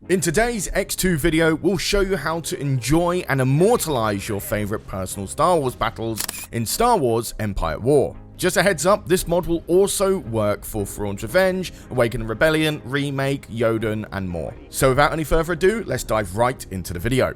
In today's EcksToo video, we'll show you how to enjoy and immortalize your favorite personal Star Wars battles in Star Wars Empire at War. Just a heads up, this mod will also work for Thrawn's Revenge, Awakening Rebellion, Remake, Yoden, and more. So without any further ado, let's dive right into the video.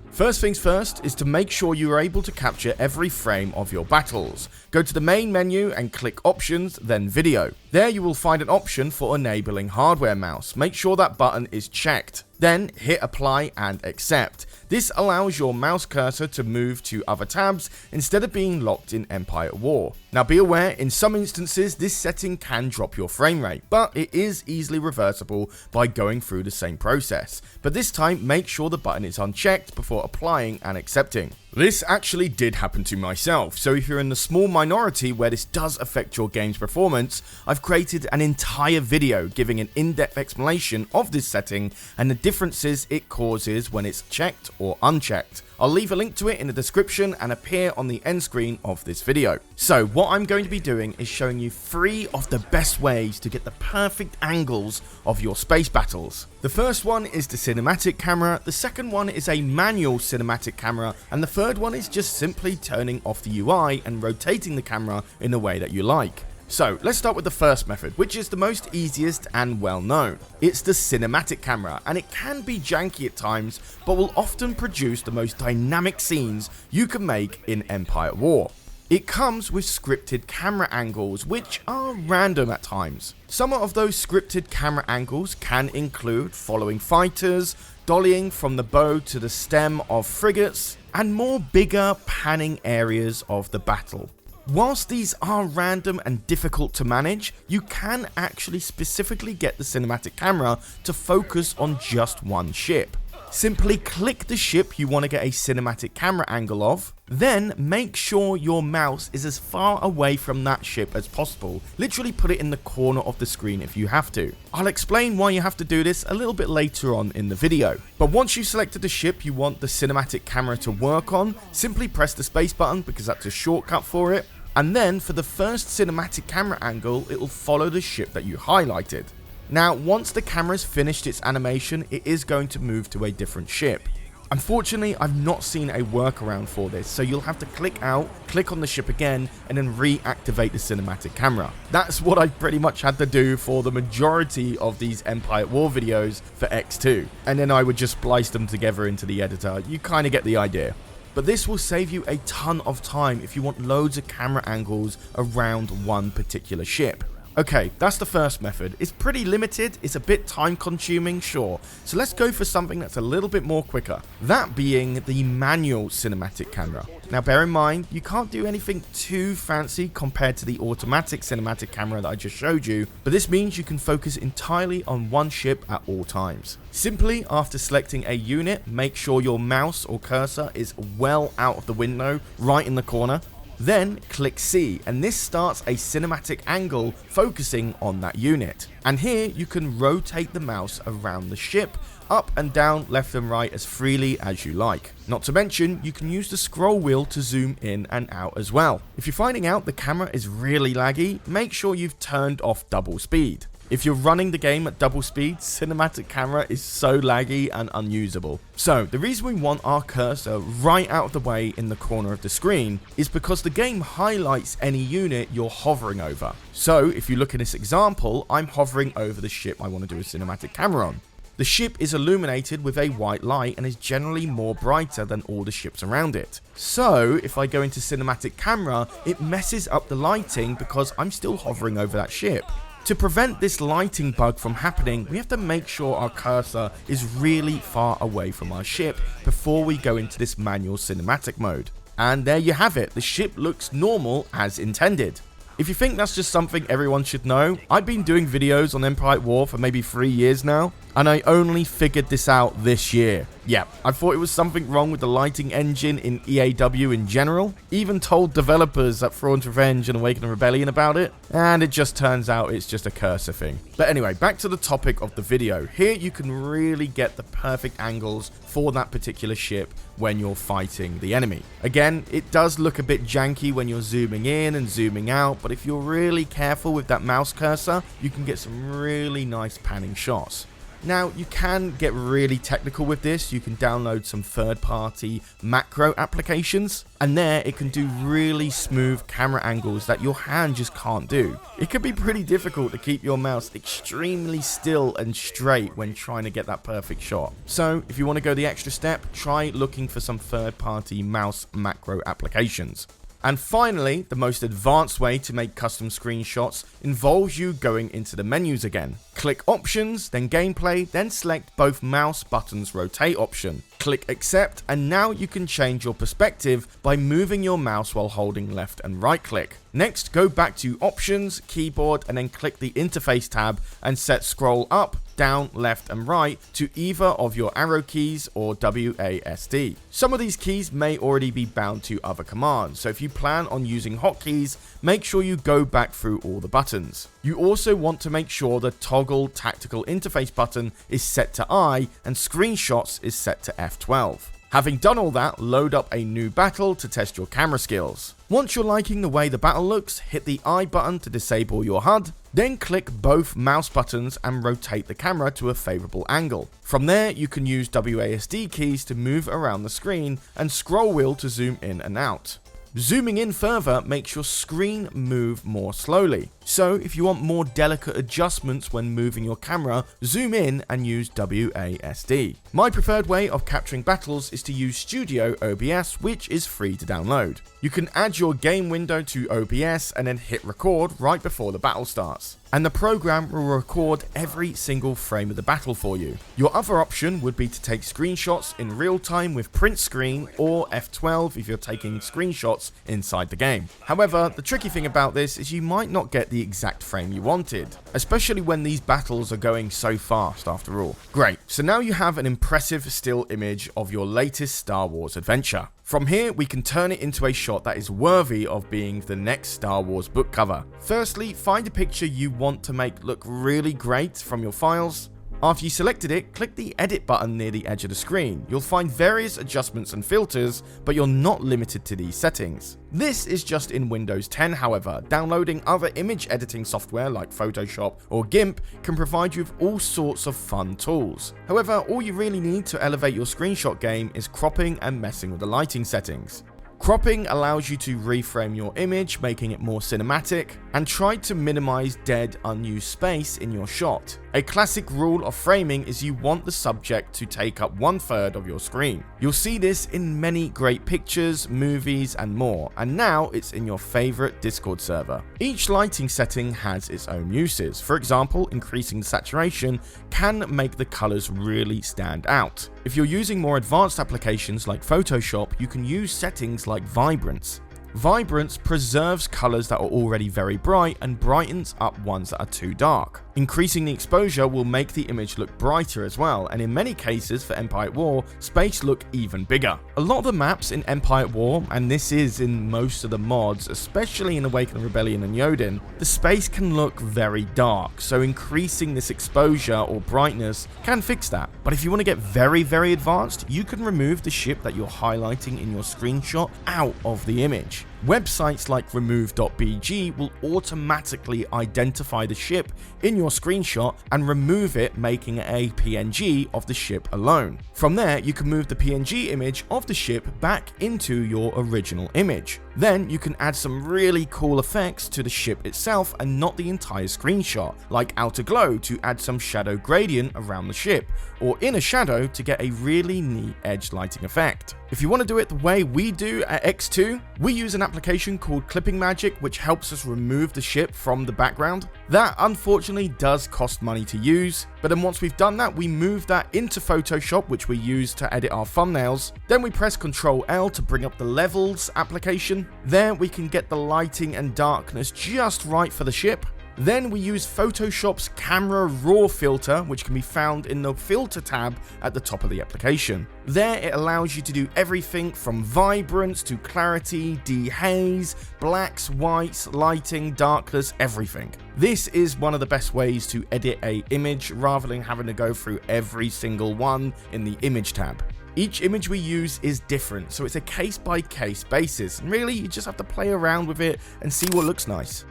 First things first is to make sure you are able to capture every frame of your battles. Go to the main menu and click Options, then Video. There you will find an option for enabling hardware mouse. Make sure that button is checked. Then hit Apply and Accept. This allows your mouse cursor to move to other tabs instead of being locked in Empire at War. Now be aware, in some instances this setting can drop your frame rate, but it is easily reversible by going through the same process. But this time make sure the button is unchecked before applying and accepting. This actually did happen to myself, so if you're in the small minority where this does affect your game's performance, I've created an entire video giving an in-depth explanation of this setting and the differences it causes when it's checked or unchecked. I'll leave a link to it in the description and appear on the end screen of this video. So what I'm going to be doing is showing you 3 of the best ways to get the perfect angles of your space battles. The first one is the cinematic camera, the second one is a manual cinematic camera, and the third one is just simply turning off the UI and rotating the camera in the way that you like. So let's start with the first method, which is the most easiest and well known. It's the cinematic camera, and it can be janky at times, but will often produce the most dynamic scenes you can make in Empire at War. It comes with scripted camera angles, which are random at times. Some of those scripted camera angles can include following fighters, dollying from the bow to the stem of frigates, and more bigger panning areas of the battle. Whilst these are random and difficult to manage, you can actually specifically get the cinematic camera to focus on just one ship. Simply click the ship you want to get a cinematic camera angle of, then make sure your mouse is as far away from that ship as possible. Literally put it in the corner of the screen if you have to. I'll explain why you have to do this a little bit later on in the video. But once you've selected the ship you want the cinematic camera to work on, simply press the space button because that's a shortcut for it. And then for the first cinematic camera angle, it will follow the ship that you highlighted. Now, once the camera's finished its animation, it is going to move to a different ship. Unfortunately, I've not seen a workaround for this, so you'll have to click out, click on the ship again, and then reactivate the cinematic camera. That's what I pretty much had to do for the majority of these Empire at War videos for EcksToo. And then I would just splice them together into the editor. You kind of get the idea. But this will save you a ton of time if you want loads of camera angles around one particular ship. Okay, that's the first method. It's pretty limited, it's a bit time consuming, sure. So let's go for something that's a little bit more quicker. That being the manual cinematic camera. Now bear in mind, you can't do anything too fancy compared to the automatic cinematic camera that I just showed you, but this means you can focus entirely on one ship at all times. Simply, after selecting a unit, make sure your mouse or cursor is well out of the window, right in the corner. Then click C, and this starts a cinematic angle focusing on that unit. And here you can rotate the mouse around the ship, up and down, left and right as freely as you like. Not to mention, you can use the scroll wheel to zoom in and out as well. If you're finding out the camera is really laggy, make sure you've turned off double speed. If you're running the game at double speed, cinematic camera is so laggy and unusable. So the reason we want our cursor right out of the way in the corner of the screen is because the game highlights any unit you're hovering over. So if you look at this example, I'm hovering over the ship I want to do a cinematic camera on. The ship is illuminated with a white light and is generally more brighter than all the ships around it. So if I go into cinematic camera, it messes up the lighting because I'm still hovering over that ship. To prevent this lighting bug from happening, we have to make sure our cursor is really far away from our ship before we go into this manual cinematic mode. And there you have it, the ship looks normal as intended. If you think that's just something everyone should know, I've been doing videos on Empire at War for maybe 3 years now. and I only figured this out this year. Yeah, I thought it was something wrong with the lighting engine in EAW in general, even told developers at Fraud's Revenge and Awakening Rebellion about it, and it just turns out it's just a cursor thing. But anyway, back to the topic of the video. Here you can really get the perfect angles for that particular ship when you're fighting the enemy. Again, it does look a bit janky when you're zooming in and zooming out, but if you're really careful with that mouse cursor, you can get some really nice panning shots. Now, you can get really technical with this. You can download some third-party macro applications, and there it can do really smooth camera angles that your hand just can't do. It can be pretty difficult to keep your mouse extremely still and straight when trying to get that perfect shot. So, if you want to go the extra step, try looking for some third-party mouse macro applications. And finally, the most advanced way to make custom screenshots involves you going into the menus again. Click Options, then Gameplay, then select both mouse buttons rotate option. Click Accept, and now you can change your perspective by moving your mouse while holding left and right click. Next, go back to Options, Keyboard, and then click the Interface tab and set Scroll Up, Down, Left, and Right to either of your arrow keys or WASD. Some of these keys may already be bound to other commands, so if you plan on using hotkeys, make sure you go back through all the buttons. You also want to make sure the Toggle Tactical Interface button is set to I and Screenshots is set to F12. Having done all that, load up a new battle to test your camera skills. Once you're liking the way the battle looks, hit the I button to disable your HUD, then click both mouse buttons and rotate the camera to a favorable angle. From there, you can use WASD keys to move around the screen and scroll wheel to zoom in and out. Zooming in further makes your screen move more slowly. So if you want more delicate adjustments when moving your camera, zoom in and use WASD. My preferred way of capturing battles is to use Studio OBS, which is free to download. You can add your game window to OBS and then hit record right before the battle starts, and the program will record every single frame of the battle for you. Your other option would be to take screenshots in real time with print screen or F12 if you're taking screenshots inside the game. However, the tricky thing about this is you might not get the exact frame you wanted, especially when these battles are going so fast after all. Great, so now you have an impressive still image of your latest Star Wars adventure. From here, we can turn it into a shot that is worthy of being the next Star Wars book cover. Firstly, find a picture you want to make look really great from your files. After you selected it, click the edit button near the edge of the screen. You'll find various adjustments and filters, but you're not limited to these settings. This is just in Windows 10, however. Downloading other image editing software like Photoshop or GIMP can provide you with all sorts of fun tools. However, all you really need to elevate your screenshot game is cropping and messing with the lighting settings. Cropping allows you to reframe your image, making it more cinematic, and try to minimize dead, unused space in your shot. A classic rule of framing is you want the subject to take up 1/3 of your screen. You'll see this in many great pictures, movies, and more, and now it's in your favorite Discord server. Each lighting setting has its own uses. For example, increasing saturation can make the colors really stand out. If you're using more advanced applications like Photoshop, you can use settings like Vibrance. Vibrance preserves colors that are already very bright and brightens up ones that are too dark. Increasing the exposure will make the image look brighter as well, and in many cases for Empire at War, space look even bigger. A lot of the maps in Empire at War, and this is in most of the mods, especially in Awakening Rebellion and Yodin, the space can look very dark, so increasing this exposure or brightness can fix that. But if you want to get very, very advanced, you can remove the ship that you're highlighting in your screenshot out of the image. Websites like remove.bg will automatically identify the ship in your screenshot and remove it, making a PNG of the ship alone. From there, you can move the PNG image of the ship back into your original image. Then you can add some really cool effects to the ship itself and not the entire screenshot, like outer glow to add some shadow gradient around the ship, or inner shadow to get a really neat edge lighting effect. If you want to do it the way we do at EcksToo, we use an application called Clipping Magic, which helps us remove the ship from the background. That unfortunately does cost money to use, but then once we've done that, we move that into Photoshop, which we use to edit our thumbnails. Then we press Ctrl L to bring up the levels application. There we can get the lighting and darkness just right for the ship. Then we use Photoshop's Camera Raw filter, which can be found in the Filter tab at the top of the application. There it allows you to do everything from vibrance to clarity, dehaze, blacks, whites, lighting, darkness, everything. This is one of the best ways to edit an image rather than having to go through every single one in the Image tab. Each image we use is different, so it's a case-by-case basis, and really you just have to play around with it and see what looks nice.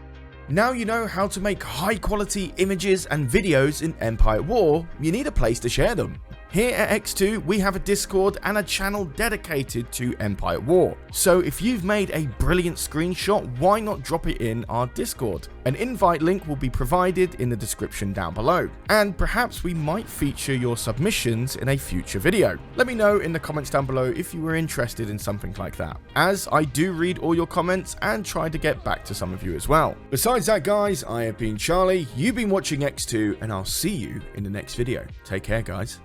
Now you know how to make high-quality images and videos in Empire at War, you need a place to share them. Here at EcksToo, we have a Discord and a channel dedicated to Empire at War. So if you've made a brilliant screenshot, why not drop it in our Discord? An invite link will be provided in the description down below, and perhaps we might feature your submissions in a future video. Let me know in the comments down below if you were interested in something like that, as I do read all your comments and try to get back to some of you as well. Besides that guys, I have been Charlie, you've been watching EcksToo, and I'll see you in the next video. Take care guys.